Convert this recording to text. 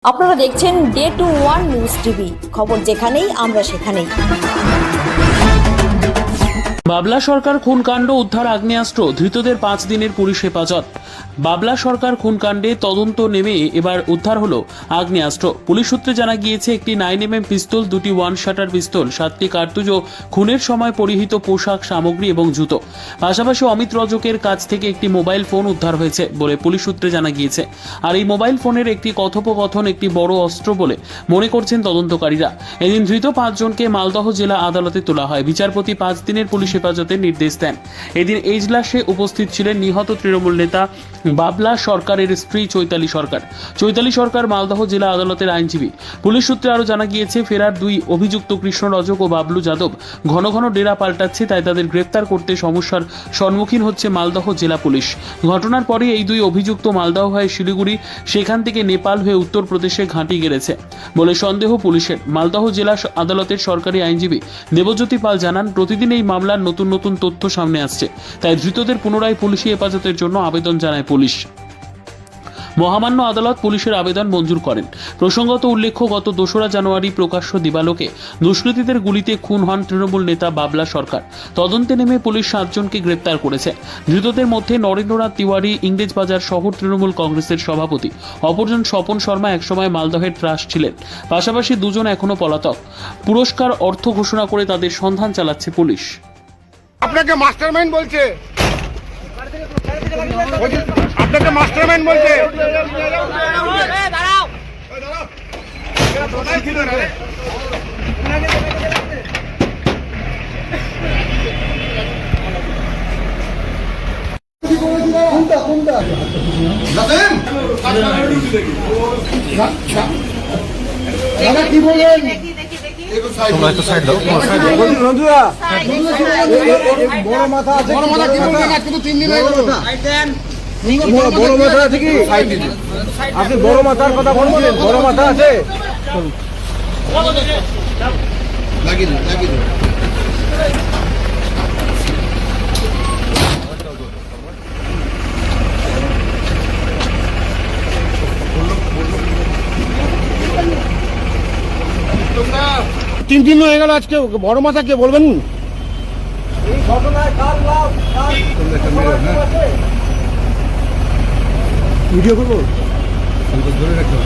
আপনারা দেখছেন day to one news TV, খবর যেখানেই আমরা সেখানেই। বাবলা সরকার খুনকাণ্ড উদ্ধার আগ্নেয়াস্ত্র, ধৃতদের 5 দিনের পুলিশ হেফাজত। বাবলা সরকার খুনকাণ্ডে তদন্ত নেমে এবার উদ্ধার হলো আগ্নেয়াস্ত্র। পুলিশ সূত্রে জানা গিয়েছে একটি 9mm পিস্তল, 2টি ওয়ান শাটার পিস্তল, 7টি কার্তুজ ও খুনের সময় পরিহিত পোশাক সামগ্রী এবং জুতো। পাশাপাশি অমিত রজকের কাছ থেকে একটি মোবাইল ফোন উদ্ধার হয়েছে বলে পুলিশ সূত্রে জানা গিয়েছে। আর এই মোবাইল ফোনের একটি কথোপকথন একটি বড় অস্ত্র বলে মনে করছেন তদন্তকারীরা। এদিন ধৃত 5 জনকে মালদহ জেলা আদালতে তোলা হয়। বিচারপতি 5 দিনের পুলিশ হেফাজতের নির্দেশ দেন। এদিন এজলাসে উপস্থিত ছিলেন নিহত তৃণমূল নেতা বাবলা সরকারের স্ত্রী চৈতালি সরকার। চৈতালি সরকার মালদহ জেলা আদালতের আইনজীবী। পুলিশ সূত্রে আরও জানা গিয়েছে, ফেরার 2 অভিযুক্ত কৃষ্ণ রজক ও বাবলু যাদব ঘন ঘন ডেরা পাল্টাচ্ছে, তাই তাদের গ্রেপ্তার করতে সমস্যার সম্মুখীন হচ্ছে মালদহ জেলা পুলিশ। ঘটনার পরে এই 2 অভিযুক্ত মালদহ হয়ে শিলিগুড়ি, সেখান থেকে নেপাল হয়ে উত্তরপ্রদেশে ঘাঁটি গেড়েছে বলে সন্দেহ পুলিশের। মালদহ জেলা আদালতের সরকারি আইনজীবী দেবজ্যোতি পাল জানান, প্রতিদিন এই মামলার নতুন নতুন তথ্য সামনে আসছে, তাই ধৃতদের পুনরায় পুলিশি হেফাজতের জন্য আবেদন জানায় পুলিশ। মহামান্য আদালত পুলিশের আবেদন মঞ্জুর করেন। প্রসঙ্গত উল্লেখ্য, গত 2রা জানুয়ারি প্রকাশ্য দিবালোকে দুষ্কৃতীদের গুলিতে খুন হন তৃণমূল নেতা বাবলা সরকার। তদন্তে নেমে পুলিশ 7 জনকে গ্রেপ্তার করেছে। ধৃতদের মধ্যে নরেন্দ্রনাথ তিওয়ারি, ইংরেজবাজার শহর তৃণমূল কংগ্রেসের সভাপতি, অপরজন স্বপন শর্মা একসময় মালদহের ট্রাস্ট ছিলেন। পাশাপাশি 2 জন এখনো পলাতক। পুরস্কার অর্থ ঘোষণা করে তাদের সন্ধান চালাচ্ছে পুলিশ। আপনাকে মাস্টারমাইন্ড বলছে, আপনাকে মাস্টারমাইন্ড বলছে। কি বলেন? বড় মাথা আছে, বড় মাথা কি বলবেন? আজকে তো 3 দিন হয়ে গেল। বড় মাথা আছে কি? আপনি বড় মাথার কথা বলছেন? বড় মাথা আছে? লাগিয়ে দিন, লাগিয়ে দিন। তিন দিন হয়ে গেল, আজকে বড় মাথা কে বলবেন? এই ঘটনায় কার লাভ? ভিডিও করবো, ধরে রাখো।